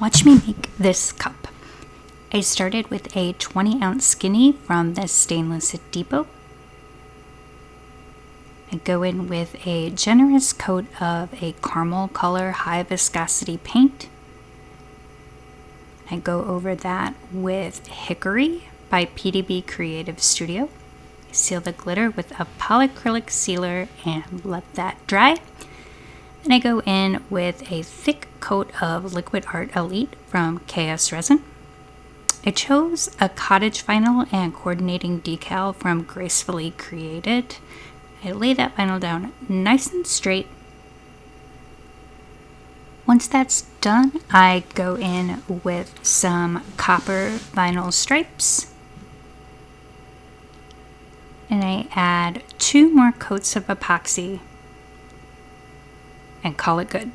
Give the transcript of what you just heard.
Watch me make this cup. I started with a 20-ounce skinny from the Stainless Depot. I go in with a generous coat of a caramel color high viscosity paint. I go over that with Hickory by PDB Creative Studio. I seal the glitter with a polycrylic sealer and let that dry. Then I go in with a thick coat of Liquid Art Elite from KS Resin. I chose a cottage vinyl and coordinating decal from Gracefully Created. I lay that vinyl down nice and straight. Once that's done, I go in with some copper vinyl stripes. And I add 2 more coats of epoxy and call it good.